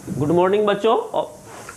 Good morning बच्चों,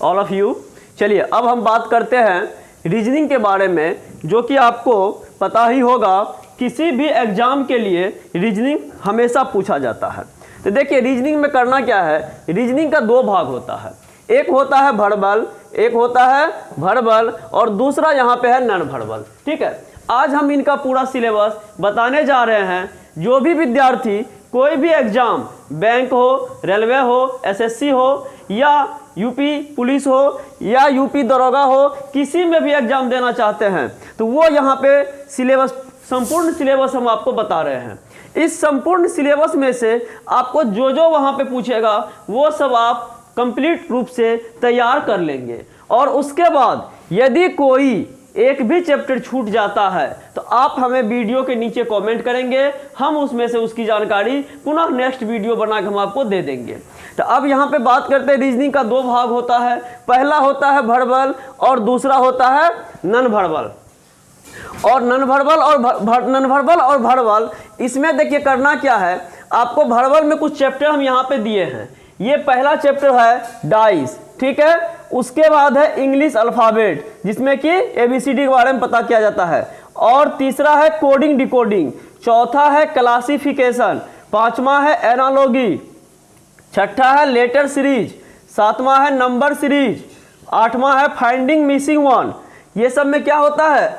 all of you. चलिए अब हम बात करते हैं रीजनिंग के बारे में, जो कि आपको पता ही होगा किसी भी एग्जाम के लिए रीजनिंग हमेशा पूछा जाता है। तो देखिए रीजनिंग में करना क्या है, रीजनिंग का दो भाग होता है, एक होता है वर्बल, एक होता है वर्बल और दूसरा यहाँ पे है नॉन वर्बल। ठीक है, आज हम इनका पूरा सिलेबस बताने जा रहे हैं। जो भी विद्यार्थी कोई भी एग्जाम, बैंक हो, रेलवे हो, एसएससी हो या यूपी पुलिस हो या यूपी दरोगा हो, किसी में भी एग्जाम देना चाहते हैं तो वो यहाँ पे सिलेबस, संपूर्ण सिलेबस हम आपको बता रहे हैं। इस संपूर्ण सिलेबस में से आपको जो जो वहाँ पे पूछेगा वो सब आप कंप्लीट रूप से तैयार कर लेंगे। और उसके बाद यदि कोई एक भी चैप्टर छूट जाता है तो आप हमें वीडियो के नीचे कमेंट करेंगे, हम उसमें से उसकी जानकारी पुनः नेक्स्ट वीडियो बना के हम आपको दे देंगे। तो अब यहाँ पे बात करते हैं, रीजनिंग का दो भाग होता है, पहला होता है वर्बल और दूसरा होता है नॉन वर्बल। और नॉन वर्बल और वर्बल, इसमें देखिए करना क्या है, आपको वर्बल में कुछ चैप्टर हम यहाँ पे दिए हैं। ये पहला चैप्टर है डाइस, ठीक है। उसके बाद है इंग्लिश अल्फाबेट, जिसमें कि एबीसीडी के बारे में पता किया जाता है। और तीसरा है कोडिंग डिकोडिंग, चौथा है क्लासिफिकेशन, पांचवा है एनालॉजी, छठा है लेटर सीरीज, सातवां है नंबर सीरीज, आठवां है फाइंडिंग मिसिंग वन। ये सब में क्या होता है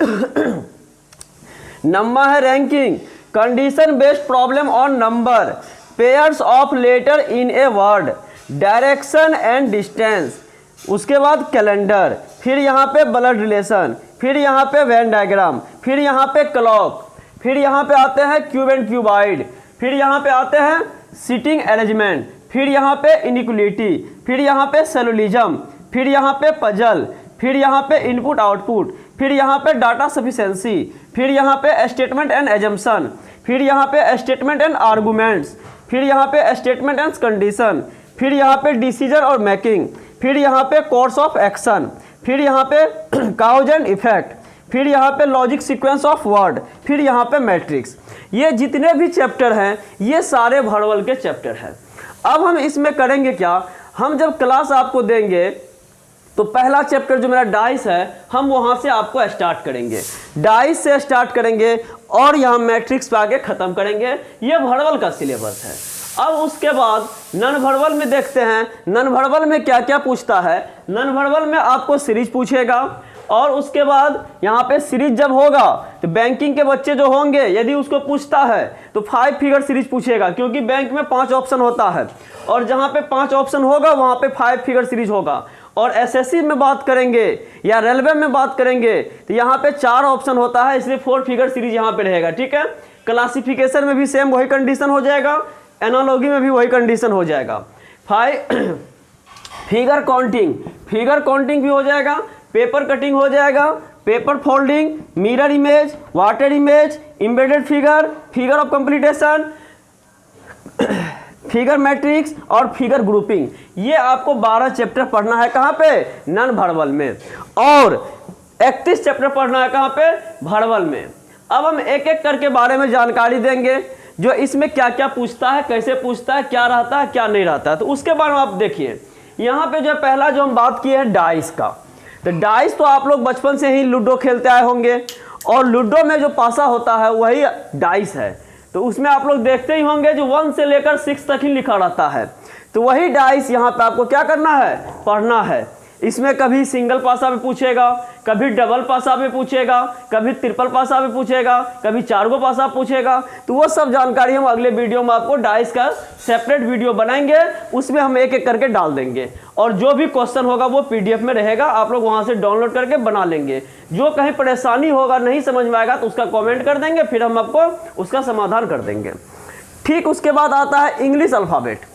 नंबर है ranking, condition based problem on number, pairs of letter in a word, direction and distance. उसके बाद कैलेंडर, फिर यहाँ पे ब्लड रिलेशन, फिर यहाँ पे वेन डायग्राम, फिर यहाँ पे क्लॉक, फिर यहाँ पे आते हैं क्यूब एंड क्यूबाइड, फिर यहाँ पे आते हैं सीटिंग अरेंजमेंट, फिर यहाँ पे इनिक्वलिटी, फिर यहाँ पे सेलुलिज्म, फिर यहाँ पे पजल, फिर यहाँ पे इनपुट आउटपुट, फिर यहाँ पे डाटा सफिशिएंसी, फिर यहाँ पे स्टेटमेंट एंड एजम्पशन, फिर यहाँ पे स्टेटमेंट एंड आर्गुमेंट्स, फिर यहाँ पे स्टेटमेंट एंड कंडीशन, फिर यहाँ पे डिसीजन और मेकिंग, फिर यहाँ पे कोर्स ऑफ एक्शन, फिर यहाँ पे काउज एंड इफेक्ट, फिर यहाँ पे लॉजिक सीक्वेंस ऑफ वर्ड, फिर यहाँ पे मैट्रिक्स। ये जितने भी चैप्टर हैं ये सारे वर्बल के चैप्टर हैं। अब हम इसमें करेंगे क्या, हम जब क्लास आपको देंगे तो पहला चैप्टर जो मेरा डाइस है, हम वहाँ से आपको स्टार्ट करेंगे, डाइस से स्टार्ट करेंगे और यहाँ मैट्रिक्स पे आके ख़त्म करेंगे। ये वर्बल का सिलेबस है। अब उसके बाद नॉन वर्बल में देखते हैं, नॉन वर्बल में क्या क्या पूछता है। नॉन वर्बल में आपको सीरीज पूछेगा और उसके बाद यहाँ पे सीरीज जब होगा तो बैंकिंग के बच्चे जो होंगे यदि उसको पूछता है तो 5 फिगर सीरीज पूछेगा, क्योंकि बैंक में 5 ऑप्शन होता है और जहाँ पे 5 ऑप्शन होगा वहाँ पे 5 फिगर सीरीज होगा। और एसएससी में बात करेंगे या रेलवे में बात करेंगे तो यहाँ पे 4 ऑप्शन होता है, इसलिए 4 फिगर सीरीज यहाँ पे रहेगा। ठीक है, क्लासिफिकेशन में भी सेम वही कंडीशन हो जाएगा, एनालॉजी में भी वही कंडीशन हो जाएगा। फिगर काउंटिंग भी हो जाएगा, पेपर कटिंग हो जाएगा, paper folding, mirror image, water image, embedded figure, figure of completion, figure matrix और फिगर ग्रुपिंग। ये आपको 12 चैप्टर पढ़ना है कहाँ पे, नॉन वर्बल में, और 31 चैप्टर पढ़ना है कहाँ पे, वर्बल में। अब हम एक एक करके बारे में जानकारी देंगे, जो इसमें क्या क्या पूछता है, कैसे पूछता है, क्या रहता है क्या नहीं रहता है। तो उसके बारे में आप देखिए, यहाँ पे जो पहला जो हम बात किए हैं डाइस का, तो डाइस तो आप लोग बचपन से ही लूडो खेलते आए होंगे और लूडो में जो पासा होता है वही डाइस है। तो उसमें आप लोग देखते ही होंगे जो 1 से लेकर 6 तक ही लिखा रहता है। तो वही डाइस यहाँ पे आपको क्या करना है, पढ़ना है। इसमें कभी सिंगल पासा भी पूछेगा, कभी डबल पासा भी पूछेगा, कभी ट्रिपल पासा भी पूछेगा, कभी 4 गो पासा पूछेगा। तो वो सब जानकारी हम अगले वीडियो में आपको डाइस का सेपरेट वीडियो बनाएंगे, उसमें हम एक एक करके डाल देंगे। और जो भी क्वेश्चन होगा वो पीडीएफ में रहेगा, आप लोग वहाँ से डाउनलोड करके बना लेंगे। जो कहीं परेशानी होगा, नहीं समझ में आएगा तो उसका कॉमेंट कर देंगे, फिर हम आपको उसका समाधान कर देंगे। ठीक, उसके बाद आता है इंग्लिश अल्फ़ाबेट।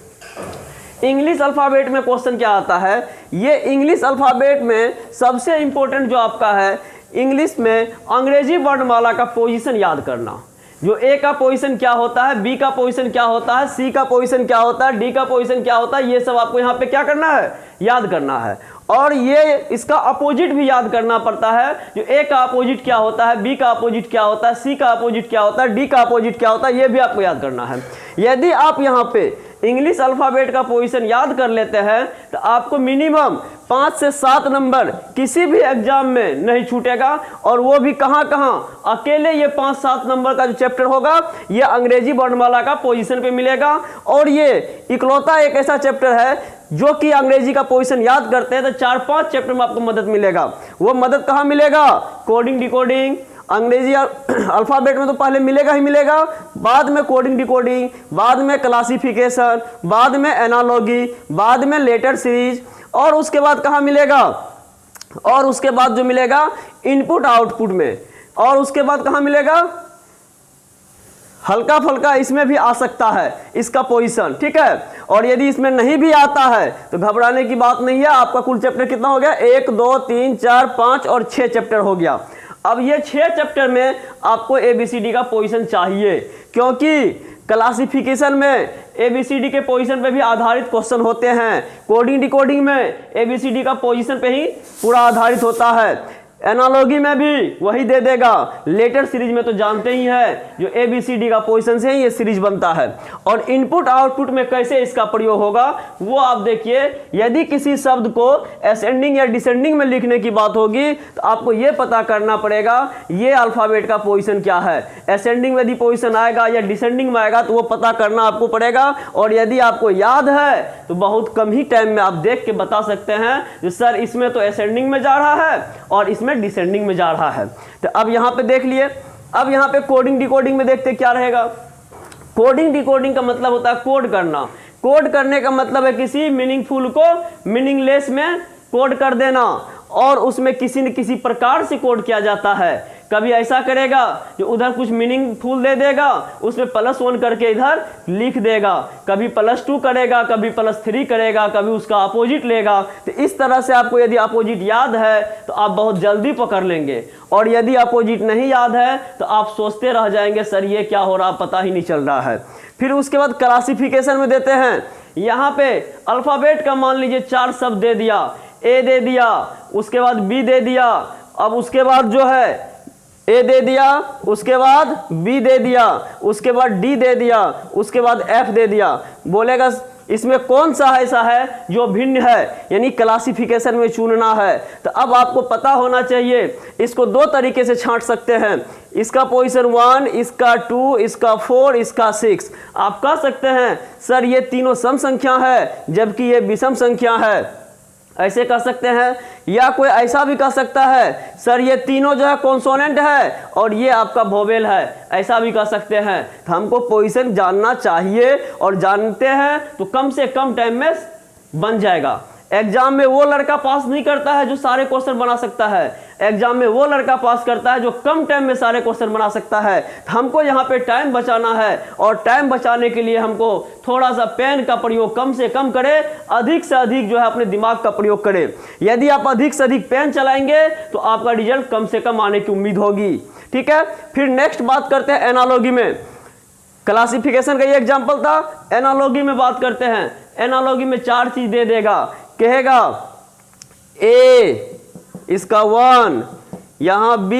इंग्लिश अल्फ़ाबेट में क्वेश्चन क्या आता है, ये इंग्लिश अल्फ़ाबेट में सबसे इंपॉर्टेंट जो आपका है, इंग्लिश में अंग्रेजी वर्णमाला का पोजीशन याद करना। जो ए का पोजीशन क्या होता है, बी का पोजीशन क्या होता है, सी का पोजीशन क्या होता है, डी का पोजीशन क्या होता है, ये सब आपको यहाँ पे क्या करना है, याद करना है। और ये इसका अपोजिट भी याद करना पड़ता है, जो ए का अपोजिट क्या होता है, बी का अपोजिट क्या होता है, सी का अपोजिट क्या होता है, डी का अपोजिट क्या होता है, ये भी आपको याद करना है। यदि आप यहाँ पे इंग्लिश अल्फ़ाबेट का पोजीशन याद कर लेते हैं तो आपको मिनिमम 5 से 7 नंबर किसी भी एग्जाम में नहीं छूटेगा। और वो भी कहाँ कहाँ, अकेले ये 5-7 नंबर का जो चैप्टर होगा ये अंग्रेजी वर्णमाला का पोजीशन पे मिलेगा। और ये इकलौता एक ऐसा चैप्टर है जो कि अंग्रेजी का पोजीशन याद करते हैं तो 4-5 चैप्टर में आपको मदद मिलेगा। वो मदद कहाँ मिलेगा, कोडिंग डिकोडिंग, अंग्रेजी अल्फ़ाबेट में तो पहले मिलेगा ही मिलेगा, बाद में कोडिंग डिकोडिंग, बाद में क्लासिफिकेशन, बाद में एनालॉजी, बाद में लेटर सीरीज, और उसके बाद कहाँ मिलेगा, और उसके बाद जो मिलेगा इनपुट आउटपुट में, और उसके बाद कहाँ मिलेगा, हल्का फल्का इसमें भी आ सकता है इसका पोजीशन, ठीक है। और यदि इसमें नहीं भी आता है तो घबराने की बात नहीं है। आपका कुल चैप्टर कितना हो गया, 1 2 3 4 5 और 6 चैप्टर हो गया। अब ये 6 चैप्टर में आपको ABCD का पोजीशन चाहिए, क्योंकि क्लासिफिकेशन में ABCD के पोजीशन पे भी आधारित क्वेश्चन होते हैं, कोडिंग डिकोडिंग में ABCD का पोजीशन पे ही पूरा आधारित होता है, एनालॉजी में भी वही दे देगा, लेटर सीरीज में तो जानते ही हैं जो ABCD का पोजीशन से ही ये सीरीज बनता है। और इनपुट आउटपुट में कैसे इसका प्रयोग होगा वो आप देखिए। यदि किसी शब्द को असेंडिंग या डिसेंडिंग में लिखने की बात होगी तो आपको ये पता करना पड़ेगा ये अल्फ़ाबेट का पोजीशन क्या है, असेंडिंग में यदि पोजीशन आएगा या डिसेंडिंग में आएगा तो वो पता करना आपको पड़ेगा। और यदि आपको याद है तो बहुत कम ही टाइम में आप देख के बता सकते हैं कि सर इसमें तो असेंडिंग में जा रहा है और इसमें डिसेंडिंग में जा रहा है। तो अब यहां पे देख लिए, अब यहां पे कोडिंग डिकोडिंग में देखते क्या रहेगा। कोडिंग डिकोडिंग का मतलब होता है कोड करना। कोड करने का मतलब है किसी मीनिंगफुल को मीनिंगलेस में कोड कर देना, और उसमें किसी न किसी प्रकार से कोड किया जाता है। कभी ऐसा करेगा जो उधर कुछ मीनिंगफुल दे देगा, उसमें +1 करके इधर लिख देगा, कभी +2 करेगा, कभी +3 करेगा, कभी उसका अपोजिट लेगा। तो इस तरह से आपको यदि अपोजिट याद है तो आप बहुत जल्दी पकड़ लेंगे, और यदि अपोजिट नहीं याद है तो आप सोचते रह जाएंगे सर ये क्या हो रहा, पता ही नहीं चल रहा है। फिर उसके बाद क्लासिफिकेशन में देते हैं, यहाँ पे अल्फ़ाबेट का मान लीजिए 4 शब्द दे दिया, A दे दिया, उसके बाद B दे दिया, अब उसके बाद जो है A दे दिया, उसके बाद B दे दिया, उसके बाद D दे दिया, उसके बाद F दे दिया। बोलेगा इसमें कौन सा ऐसा है जो भिन्न है, यानी क्लासिफिकेशन में चुनना है। तो अब आपको पता होना चाहिए, इसको 2 तरीके से छांट सकते हैं, इसका पोजीशन 1, इसका 2, इसका 4, इसका 6। आप कह सकते हैं सर ये तीनों सम संख्या है जबकि ये विषम संख्या है, ऐसे कह सकते हैं। या कोई ऐसा भी कह सकता है सर ये तीनों जो है कॉन्सोनेंट है और ये आपका वोवेल है, ऐसा भी कह सकते हैं। तो हमको पोजीशन जानना चाहिए, और जानते हैं तो कम से कम टाइम में बन जाएगा। एग्जाम में वो लड़का पास नहीं करता है जो सारे क्वेश्चन बना सकता है, एग्जाम में वो लड़का पास करता है जो कम टाइम में सारे क्वेश्चन बना सकता है। तो हमको यहाँ पे टाइम बचाना है, और टाइम बचाने के लिए हमको थोड़ा सा पेन का प्रयोग कम से कम करें, अधिक से अधिक जो है अपने दिमाग का प्रयोग करें। यदि आप अधिक से अधिक पेन चलाएंगे तो आपका रिजल्ट कम से कम आने की उम्मीद होगी, ठीक है। फिर नेक्स्ट बात करते हैं एनालॉजी में। क्लासिफिकेशन का ये एग्जाम्पल था, एनालॉजी में बात करते हैं। एनालॉजी में 4 चीज दे देगा, कहेगा A इसका 1, यहाँ B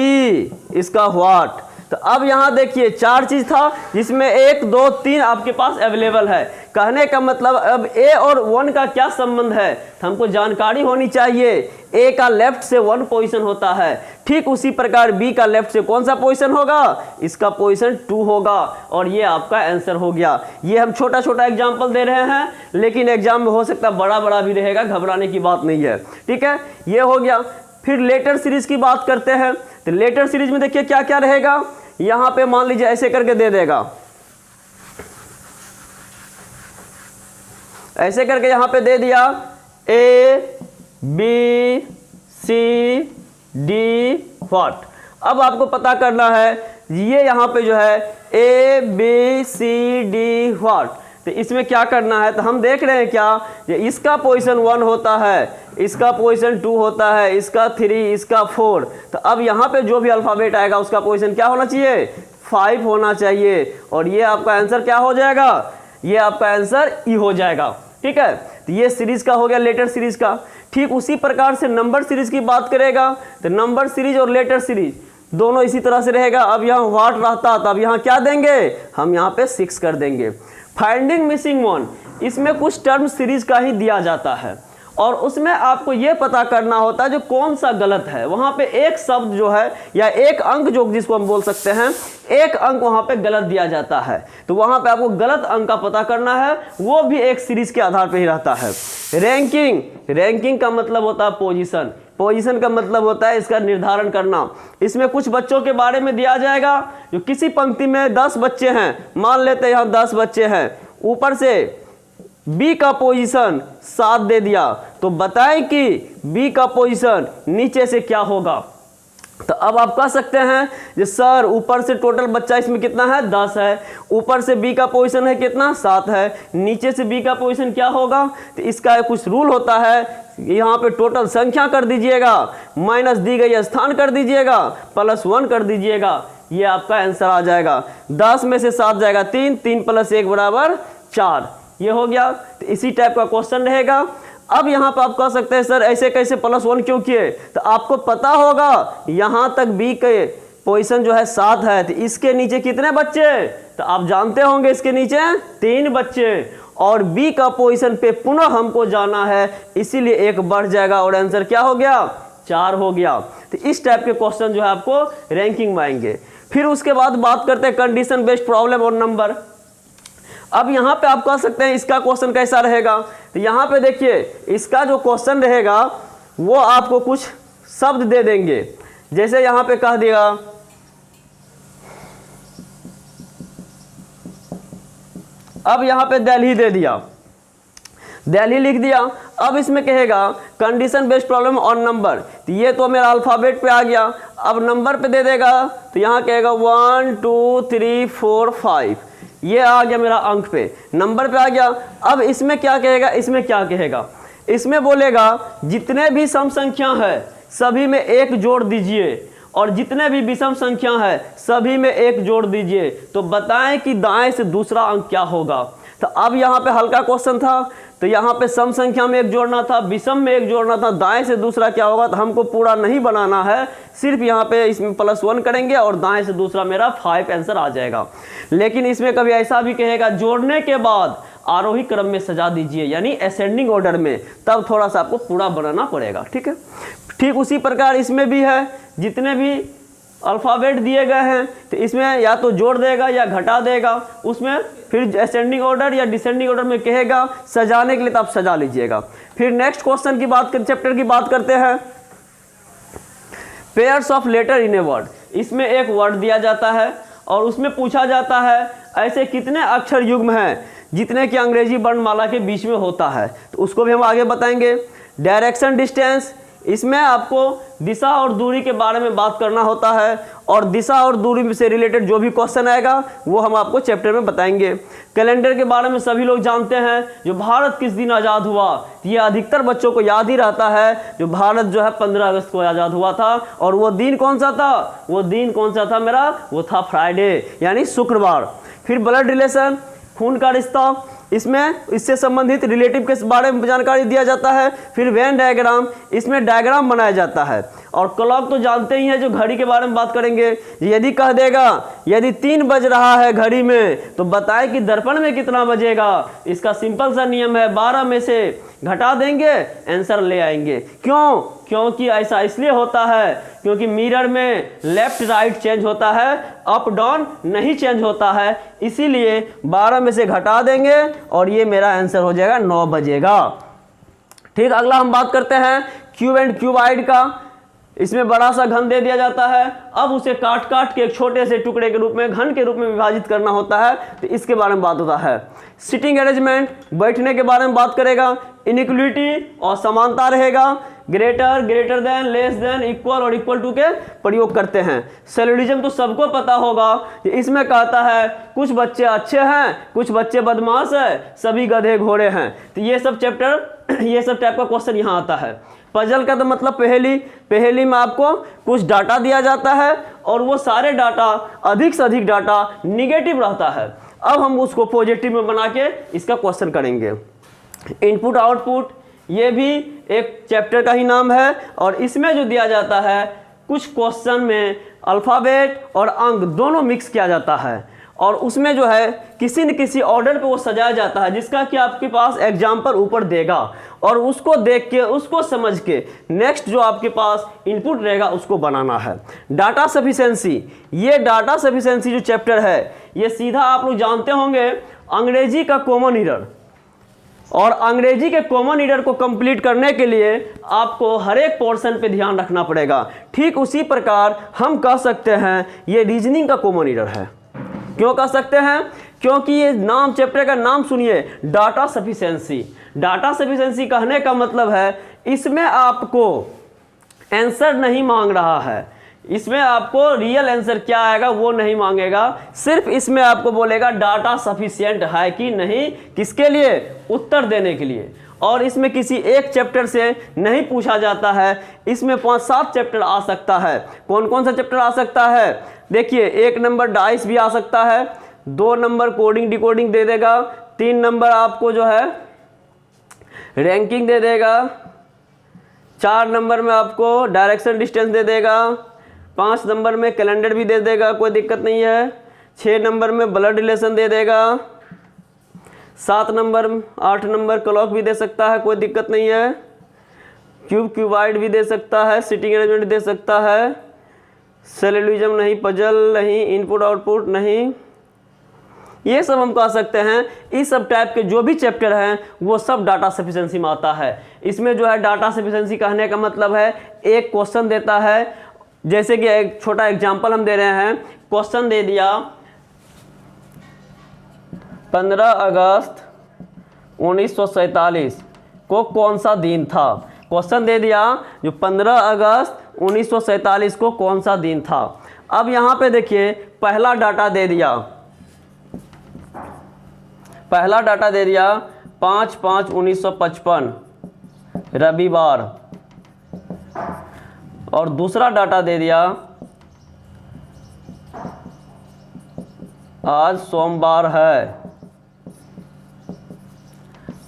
इसका व्हाट। तो अब यहाँ देखिए 4 चीज था जिसमें 1 2 3 आपके पास अवेलेबल है। कहने का मतलब अब A और 1 का क्या संबंध है, तो हमको जानकारी होनी चाहिए। A का लेफ्ट से 1 पोजीशन होता है, ठीक उसी प्रकार B का लेफ्ट से कौन सा पोजीशन होगा, इसका पोजीशन 2 होगा, और ये आपका आंसर हो गया। ये हम छोटा छोटा एग्जाम्पल दे रहे हैं, लेकिन एग्जाम में हो सकता है बड़ा बड़ा भी रहेगा, घबराने की बात नहीं है, ठीक है। ये हो गया। फिर लेटर सीरीज की बात करते हैं। तो लेटर सीरीज में देखिए क्या क्या रहेगा। यहाँ पे मान लीजिए ऐसे करके दे देगा, ऐसे करके यहाँ पे दे दिया A B C D what. अब आपको पता करना है ये यहाँ पे जो है A B C D what, तो इसमें क्या करना है। तो हम देख रहे हैं क्या, ये इसका पोजीशन 1 होता है, इसका पोजीशन 2 होता है, इसका 3, इसका 4। तो अब यहाँ पे जो भी अल्फ़ाबेट आएगा उसका पोजीशन क्या होना चाहिए, 5 होना चाहिए, और ये आपका आंसर क्या हो जाएगा, ये आपका आंसर E हो जाएगा, ठीक है। तो ये सीरीज का हो गया, लेटर सीरीज का। ठीक उसी प्रकार से नंबर सीरीज की बात करेगा तो नंबर सीरीज और लेटर सीरीज दोनों इसी तरह से रहेगा। अब यहाँ व्हाट रहता तो अब यहाँ क्या देंगे, हम यहाँ पे 6 कर देंगे। फाइंडिंग मिसिंग वन, इसमें कुछ टर्म सीरीज का ही दिया जाता है और उसमें आपको ये पता करना होता है जो कौन सा गलत है। वहाँ पे एक शब्द जो है या एक अंक जो जिसको हम बोल सकते हैं, एक अंक वहाँ पे गलत दिया जाता है, तो वहाँ पे आपको गलत अंक का पता करना है, वो भी एक सीरीज के आधार पे ही रहता है। रैंकिंग, रैंकिंग का मतलब होता है पोजीशन, पोजीशन का मतलब होता है इसका निर्धारण करना। इसमें कुछ बच्चों के बारे में दिया जाएगा, जो किसी पंक्ति में 10 बच्चे हैं, मान लेते हैं यहाँ 10 बच्चे हैं, ऊपर से बी का पोजीशन 7 दे दिया, तो बताएं कि बी का पोजीशन नीचे से क्या होगा। तो अब आप कह सकते हैं कि सर ऊपर से टोटल बच्चा इसमें कितना है, 10 है, ऊपर से बी का पोजीशन है कितना, 7 है, नीचे से बी का पोजीशन क्या होगा। तो इसका कुछ रूल होता है, यहाँ पे टोटल संख्या कर दीजिएगा, माइनस दी गई स्थान कर दीजिएगा, +1 कर दीजिएगा, ये आपका आंसर आ जाएगा। 10 में से 7 जाएगा 3, 3 + 1 = 4, ये हो गया। तो इसी टाइप का क्वेश्चन रहेगा। अब यहाँ पर आप कह सकते हैं सर ऐसे कैसे +1 क्यों किए, तो आपको पता होगा यहाँ तक बी के पोजीशन जो है 7 है, तो इसके नीचे कितने बच्चे, तो आप जानते होंगे इसके नीचे 3 बच्चे, और बी का पोजीशन पे पुनः हमको जाना है, इसीलिए 1 बढ़ जाएगा और आंसर क्या हो गया, 4 हो गया। तो इस टाइप के क्वेश्चन जो है आपको रैंकिंग में आएंगे। फिर उसके बाद बात करते हैं कंडीशन बेस्ड प्रॉब्लम और नंबर। अब यहाँ पे आप कह सकते हैं इसका क्वेश्चन कैसा रहेगा, तो यहाँ पे देखिए इसका जो क्वेश्चन रहेगा वो आपको कुछ शब्द दे देंगे, जैसे यहाँ पे कह दिया अब यहाँ पे दिल्ली दे दिया, दिल्ली लिख दिया। अब इसमें कहेगा कंडीशन बेस्ड प्रॉब्लम और नंबर, तो ये तो मेरा अल्फ़ाबेट पे आ गया। अब नंबर पे दे देगा, तो यहाँ कहेगा 1 2 3 4 5, ये आ गया मेरा अंक पे, नंबर पे आ गया। अब इसमें क्या कहेगा, इसमें क्या कहेगा, इसमें बोलेगा जितने भी सम संख्या है सभी में 1 जोड़ दीजिए, और जितने भी विषम संख्या है सभी में 1 जोड़ दीजिए, तो बताएं कि दाएं से दूसरा अंक क्या होगा। तो अब यहाँ पे हल्का क्वेश्चन था, तो यहाँ पे सम संख्या में 1 जोड़ना था, विषम में 1 जोड़ना था, दाएं से दूसरा क्या होगा, तो हमको पूरा नहीं बनाना है, सिर्फ यहाँ पे इसमें +1 करेंगे और दाएं से दूसरा मेरा 5 आंसर आ जाएगा। लेकिन इसमें कभी ऐसा भी कहेगा जोड़ने के बाद आरोही क्रम में सजा दीजिए, यानी असेंडिंग ऑर्डर में, तब थोड़ा सा आपको पूरा बनाना पड़ेगा, ठीक है। ठीक उसी प्रकार इसमें भी है, जितने भी अल्फ़ाबेट दिए गए हैं तो इसमें या तो जोड़ देगा या घटा देगा, उसमें फिर असेंडिंग ऑर्डर या डिसेंडिंग ऑर्डर में कहेगा सजाने के लिए, तो आप सजा लीजिएगा। फिर नेक्स्ट क्वेश्चन की बात कर, चैप्टर की बात करते हैं, pairs of letter in a word. इसमें एक वर्ड दिया जाता है और उसमें पूछा जाता है ऐसे कितने अक्षर युग्म हैं जितने कि अंग्रेजी वर्णमाला के बीच में होता है, तो उसको भी हम आगे बताएंगे। डायरेक्शन डिस्टेंस, इसमें आपको दिशा और दूरी के बारे में बात करना होता है, और दिशा और दूरी से रिलेटेड जो भी क्वेश्चन आएगा वो हम आपको चैप्टर में बताएंगे। कैलेंडर के बारे में सभी लोग जानते हैं, जो भारत किस दिन आज़ाद हुआ, ये अधिकतर बच्चों को याद ही रहता है, जो भारत जो है 15 अगस्त को आज़ाद हुआ था, और वो दिन कौन सा था, वो दिन कौन सा था मेरा, वो था फ्राइडे यानी शुक्रवार। फिर ब्लड रिलेशन, खून का रिश्ता, इसमें इससे संबंधित रिलेटिव के बारे में जानकारी दिया जाता है। फिर वेन डायग्राम, इसमें डायग्राम बनाया जाता है। और क्लॉक तो जानते ही हैं, जो घड़ी के बारे में बात करेंगे। यदि कह देगा यदि 3 बज रहा है घड़ी में, तो बताएं कि दर्पण में कितना बजेगा। इसका सिंपल सा नियम है, 12 में से घटा देंगे, आंसर ले आएंगे। क्यों? क्योंकि ऐसा इसलिए होता है क्योंकि मिरर में लेफ्ट राइट चेंज होता है, अप डाउन नहीं चेंज होता है, इसीलिए 12 में से घटा देंगे और ये मेरा आंसर हो जाएगा 9 बजेगा। ठीक, अगला हम बात करते हैं क्यूब एंड क्यूबाइड का। इसमें बड़ा सा घन दे दिया जाता है, अब उसे काट काट के एक छोटे से टुकड़े के रूप में, घन के रूप में विभाजित करना होता है, तो इसके बारे में बात होता है। सिटिंग अरेंजमेंट, बैठने के बारे में बात करेगा। इनइक्वलिटी और समानता रहेगा। Greater, greater than, less than, equal और इक्वल टू के प्रयोग करते हैं। सैल्यूडिज्म तो सबको पता होगा, इसमें कहता है कुछ बच्चे अच्छे हैं, कुछ बच्चे बदमाश है, सभी गधे घोड़े हैं। तो ये सब चैप्टर, ये सब टाइप का क्वेश्चन यहाँ आता है। पजल का तो मतलब पहेली, पहेली में आपको कुछ डाटा दिया जाता है और वो सारे डाटा, अधिक से अधिक डाटा निगेटिव रहता है। अब हम उसको पॉजिटिव में बना के इसका क्वेश्चन करेंगे। इनपुट आउटपुट, ये भी एक चैप्टर का ही नाम है, और इसमें जो दिया जाता है कुछ क्वेश्चन में अल्फ़ाबेट और अंक दोनों मिक्स किया जाता है, और उसमें जो है किसी न किसी ऑर्डर पे वो सजाया जाता है जिसका कि आपके पास एग्जाम पर ऊपर देगा, और उसको देख के उसको समझ के नेक्स्ट जो आपके पास इनपुट रहेगा उसको बनाना है। डाटा सफिशिएंसी, ये डाटा सफिशिएंसी जो चैप्टर है ये सीधा आप लोग जानते होंगे अंग्रेजी का कॉमन ईरर, और अंग्रेजी के कॉमन ईरर को कंप्लीट करने के लिए आपको हर एक पोर्शन पे ध्यान रखना पड़ेगा। ठीक उसी प्रकार हम कह सकते हैं ये रीजनिंग का कॉमन ईरर है। क्यों कह सकते हैं? क्योंकि ये नाम, चैप्टर का नाम सुनिए, डाटा सफिशिएंसी। डाटा सफिशिएंसी कहने का मतलब है इसमें आपको आंसर नहीं मांग रहा है, इसमें आपको रियल आंसर क्या आएगा वो नहीं मांगेगा, सिर्फ इसमें आपको बोलेगा डाटा सफिशिएंट है कि नहीं, किसके लिए? उत्तर देने के लिए। और इसमें किसी एक चैप्टर से नहीं पूछा जाता है, इसमें 5-7 चैप्टर आ सकता है। कौन कौन सा चैप्टर आ सकता है? देखिए, 1 नंबर डाइस भी आ सकता है, 2 नंबर कोडिंग डिकोडिंग दे देगा, 3 नंबर आपको जो है रैंकिंग दे देगा, 4 नंबर में आपको डायरेक्शन डिस्टेंस दे देगा, 5 नंबर में कैलेंडर भी दे देगा, कोई दिक्कत नहीं है, 6 नंबर में ब्लड रिलेशन दे देगा, 7 नंबर 8 नंबर क्लॉक भी दे सकता है, कोई दिक्कत नहीं है, क्यूबाइड भी दे सकता है, सिटिंग अरेंजमेंट दे सकता है, सेलेलिज्म नहीं, पजल नहीं, इनपुट आउटपुट नहीं, ये सब हम कह सकते हैं। इस सब टाइप के जो भी चैप्टर हैं वो सब डाटा सफिशिएंसी में आता है। इसमें जो है डाटा सफिशिएंसी कहने का मतलब है एक क्वेश्चन देता है, जैसे कि एक छोटा एग्जांपल हम दे रहे हैं, क्वेश्चन दे दिया 15 अगस्त 1947 को कौन सा दिन था। क्वेश्चन दे दिया जो 15 अगस्त 1947 को कौन सा दिन था। अब यहाँ पे देखिए पहला डाटा दे दिया, 5/5/1955 रविवार, और दूसरा डाटा दे दिया आज सोमवार है।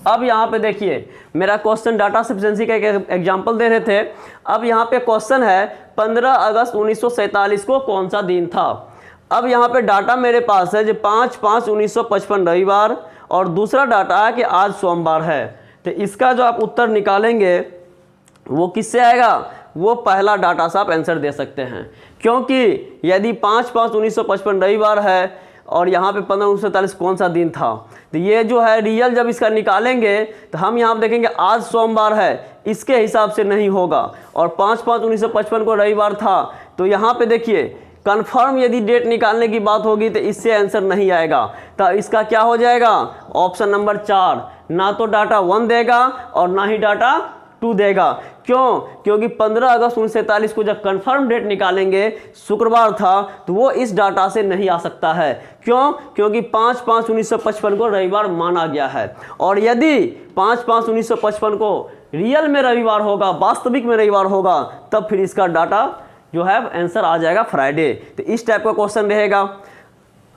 अब यहाँ पे देखिए मेरा क्वेश्चन डाटा सफिशिएंसी का एक एग्जांपल दे रहे थे। अब यहाँ पे क्वेश्चन है 15 अगस्त 1947 को कौन सा दिन था। अब यहाँ पे डाटा मेरे पास है जो 5/5/1955 रविवार, और दूसरा डाटा है कि आज सोमवार है। तो इसका जो आप उत्तर निकालेंगे वो किससे आएगा? वो पहला डाटा से आप आंसर दे सकते हैं, क्योंकि यदि 5/5/1955 रविवार है और यहाँ पे 15/1947 कौन सा दिन था, तो ये जो है रियल जब इसका निकालेंगे तो हम यहाँ पे देखेंगे आज सोमवार है, इसके हिसाब से नहीं होगा, और 5/5/1955 को रविवार था। तो यहाँ पे देखिए कंफर्म यदि डेट निकालने की बात होगी तो इससे आंसर नहीं आएगा। तो इसका क्या हो जाएगा? ऑप्शन नंबर 4, ना तो डाटा 1 देगा और ना ही डाटा 2 देगा। क्यों? क्योंकि 15 अगस्त 1947 को जब कंफर्म डेट निकालेंगे, शुक्रवार था, तो वो इस डाटा से नहीं आ सकता है। क्यों? क्योंकि 5/5/1955 को रविवार माना गया है, और यदि 5/5/1955 को रियल में रविवार होगा, वास्तविक में रविवार होगा, तब फिर इसका डाटा जो है आंसर आ जाएगा फ्राइडे। तो इस टाइप का क्वेश्चन रहेगा।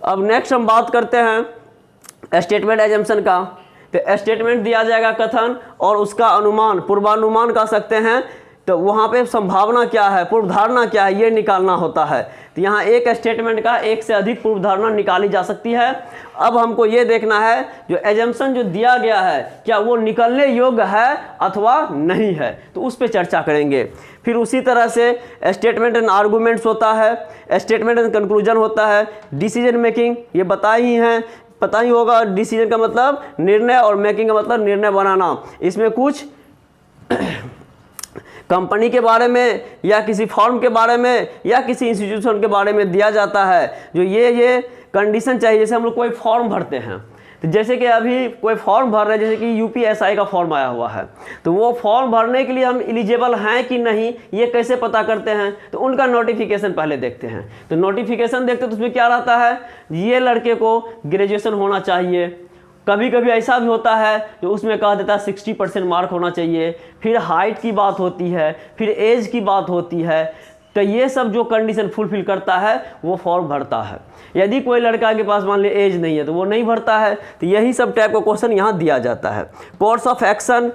अब नेक्स्ट हम बात करते हैं स्टेटमेंट एजम्पशन का। तो स्टेटमेंट दिया जाएगा कथन, और उसका अनुमान, पूर्वानुमान कह सकते हैं। तो वहाँ पे संभावना क्या है, पूर्वधारणा क्या है, ये निकालना होता है। तो यहाँ एक स्टेटमेंट का एक से अधिक पूर्वधारणा निकाली जा सकती है। अब हमको ये देखना है जो एजम्पशन जो दिया गया है क्या वो निकलने योग्य है अथवा नहीं है, तो उस पर चर्चा करेंगे। फिर उसी तरह से स्टेटमेंट एंड आर्गूमेंट्स होता है, स्टेटमेंट एंड कंक्लूजन होता है, डिसीजन मेकिंग, ये बताई ही हैं, पता ही होगा। डिसीजन का मतलब निर्णय और मेकिंग का मतलब निर्णय बनाना। इसमें कुछ कंपनी के बारे में या किसी फॉर्म के बारे में या किसी इंस्टीट्यूशन के बारे में दिया जाता है, जो ये कंडीशन चाहिए। जैसे हम लोग कोई फॉर्म भरते हैं, तो जैसे कि अभी कोई फॉर्म भर रहे हैं, जैसे कि यूपीएसआई का फॉर्म आया हुआ है, तो वो फॉर्म भरने के लिए हम एलिजिबल हैं कि नहीं ये कैसे पता करते हैं? तो उनका नोटिफिकेशन पहले देखते हैं। तो नोटिफिकेशन देखते तो उसमें क्या रहता है, ये लड़के को ग्रेजुएशन होना चाहिए। कभी कभी ऐसा भी होता है जो उसमें कहा देता है 60% मार्क होना चाहिए। फिर हाइट की बात होती है, फिर एज की बात होती है। तो ये सब जो कंडीशन फुलफिल करता है वो फॉर्म भरता है। यदि कोई लड़का के पास मान ली एज नहीं है तो वो नहीं भरता है। तो यही सब टाइप का क्वेश्चन यहाँ दिया जाता है। कोर्स ऑफ एक्शन,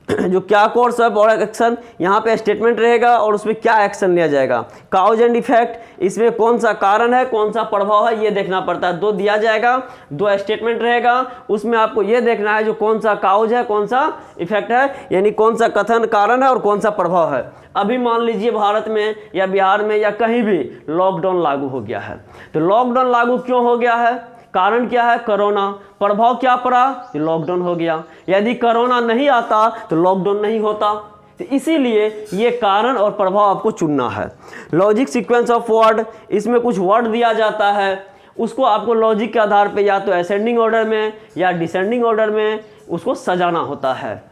जो क्या कोर्स ऑफ और एक्शन, यहाँ पे स्टेटमेंट रहेगा और उसमें क्या एक्शन लिया जाएगा। काउज एंड इफेक्ट, इसमें कौन सा कारण है कौन सा प्रभाव है ये देखना पड़ता है। 2 दिया जाएगा, 2 स्टेटमेंट रहेगा, उसमें आपको ये देखना है जो कौन सा काउज है कौन सा इफेक्ट है, यानी कौन सा कथन कारण है और कौन सा प्रभाव है। अभी मान लीजिए भारत में या बिहार में या कहीं भी लॉकडाउन लागू हो गया है, तो लॉकडाउन लागू क्यों हो गया है, कारण क्या है, कोरोना। प्रभाव क्या पड़ा, लॉकडाउन हो गया। यदि कोरोना नहीं आता तो लॉकडाउन नहीं होता। तो इसीलिए ये कारण और प्रभाव आपको चुनना है। लॉजिक सीक्वेंस ऑफ वर्ड, इसमें कुछ वर्ड दिया जाता है, उसको आपको लॉजिक के आधार पे या तो असेंडिंग ऑर्डर में या डिसेंडिंग ऑर्डर में उसको सजाना होता है।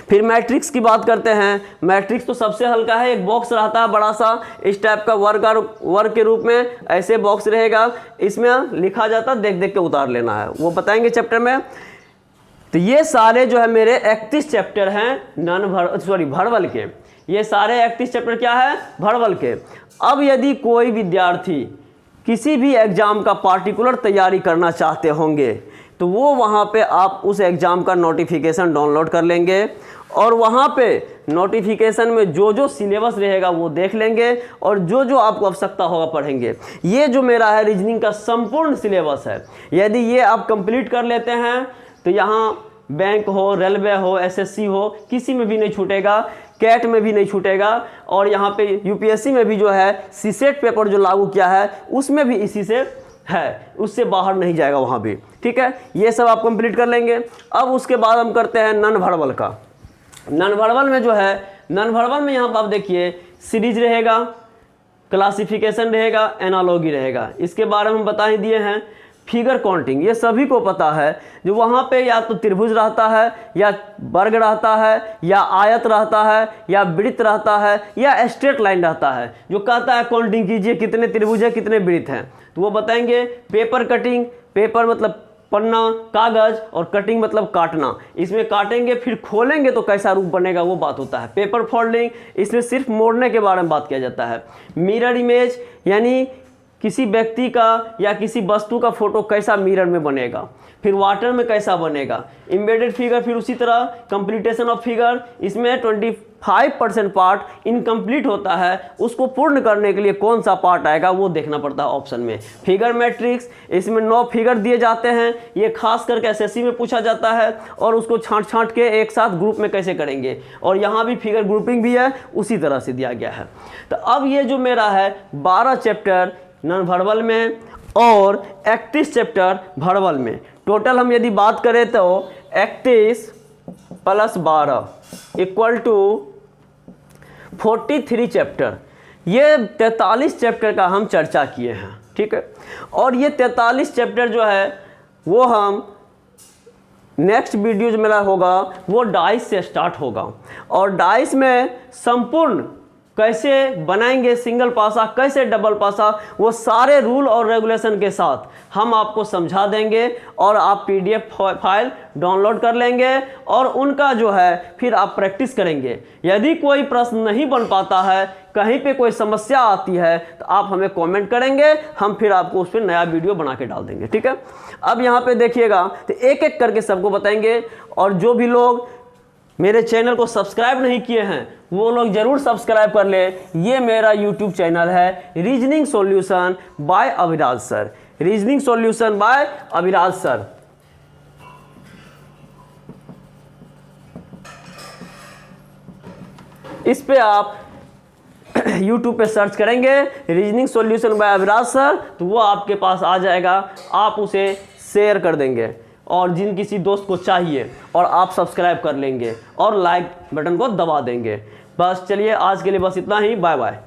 फिर मैट्रिक्स की बात करते हैं। मैट्रिक्स तो सबसे हल्का है, एक बॉक्स रहता है बड़ा सा, इस टाइप का वर्ग के रूप में ऐसे बॉक्स रहेगा, इसमें लिखा जाता है, देख देख के उतार लेना है, वो बताएंगे चैप्टर में। तो ये सारे जो है मेरे 31 चैप्टर हैं भरवल के, ये सारे 31 चैप्टर क्या है, भरवल के। अब यदि कोई विद्यार्थी किसी भी एग्जाम का पार्टिकुलर तैयारी करना चाहते होंगे तो वो वहाँ पे आप उस एग्ज़ाम का नोटिफिकेशन डाउनलोड कर लेंगे और वहाँ पे नोटिफिकेशन में जो जो सिलेबस रहेगा वो देख लेंगे और जो जो आपको आवश्यकता होगा पढ़ेंगे। ये जो मेरा है रीजनिंग का संपूर्ण सिलेबस है, यदि ये आप कंप्लीट कर लेते हैं तो यहाँ बैंक हो, रेलवे हो, एसएससी हो, किसी में भी नहीं छूटेगा, कैट में भी नहीं छूटेगा, और यहाँ पे यूपीएससी में भी जो है सीसेट पेपर जो लागू किया है उसमें भी इसी से है, उससे बाहर नहीं जाएगा वहाँ भी। ठीक है, ये सब आप कंप्लीट कर लेंगे। अब उसके बाद हम करते हैं नन वर्बल का। नन वर्बल में जो है, नन वर्बल में यहाँ पर आप देखिए सीरीज रहेगा, क्लासिफिकेशन रहेगा, एनालॉगी रहेगा, इसके बारे में हम बता ही दिए हैं। फिगर काउंटिंग ये सभी को पता है, जो वहाँ पे या तो त्रिभुज रहता है या वर्ग रहता है या आयत रहता है या वृत्त रहता है या स्ट्रेट लाइन रहता है, जो कहता है काउंटिंग कीजिए कितने त्रिभुज है कितने वृत्त हैं, तो वो बताएंगे। पेपर कटिंग, पेपर मतलब पन्ना कागज और कटिंग मतलब काटना, इसमें काटेंगे फिर खोलेंगे तो कैसा रूप बनेगा वो बात होता है। पेपर फोल्डिंग, इसमें सिर्फ मोड़ने के बारे में बात किया जाता है। मिरर इमेज यानी किसी व्यक्ति का या किसी वस्तु का फोटो कैसा मिरर में बनेगा, फिर वाटर में कैसा बनेगा। एम्बेडेड फिगर, फिर उसी तरह कंप्लीटेशन ऑफ फिगर, इसमें 25% पार्ट इनकम्प्लीट होता है, उसको पूर्ण करने के लिए कौन सा पार्ट आएगा वो देखना पड़ता है ऑप्शन में। फिगर मैट्रिक्स, इसमें 9 फिगर दिए जाते हैं, ये खास करके एसएससी में पूछा जाता है, और उसको छांट के एक साथ ग्रुप में कैसे करेंगे, और यहाँ भी फिगर ग्रुपिंग भी है, उसी तरह से दिया गया है। तो अब ये जो मेरा है 12 चैप्टर नॉन वर्बल में और 31 चैप्टर वर्बल में, टोटल हम यदि बात करें तो 31 + 12 = 43 चैप्टर, ये 43 चैप्टर का हम चर्चा किए हैं। ठीक है, और ये 43 चैप्टर जो है वो हम नेक्स्ट वीडियो जो मेरा होगा वो डाइस से स्टार्ट होगा, और डाइस में संपूर्ण कैसे बनाएंगे सिंगल पासा, कैसे डबल पासा, वो सारे रूल और रेगुलेशन के साथ हम आपको समझा देंगे, और आप पीडीएफ फाइल डाउनलोड कर लेंगे और उनका जो है फिर आप प्रैक्टिस करेंगे। यदि कोई प्रश्न नहीं बन पाता है, कहीं पे कोई समस्या आती है, तो आप हमें कमेंट करेंगे, हम फिर आपको उस पर नया वीडियो बना के डाल देंगे। ठीक है, अब यहाँ पे देखिएगा तो एक एक करके सबको बताएंगे, और जो भी लोग मेरे चैनल को सब्सक्राइब नहीं किए हैं वो लोग जरूर सब्सक्राइब कर ले। ये मेरा यूट्यूब चैनल है reasoning solution bye Abhiraj sir, reasoning solution bye Abhiraj sir. इस पे आप YouTube पे सर्च करेंगे reasoning solution bye Abhiraj sir, तो वो आपके पास आ जाएगा, आप उसे शेयर कर देंगे और जिन किसी दोस्त को चाहिए, और आप सब्सक्राइब कर लेंगे और लाइक बटन को दबा देंगे। बस चलिए आज के लिए बस इतना ही, बाय बाय।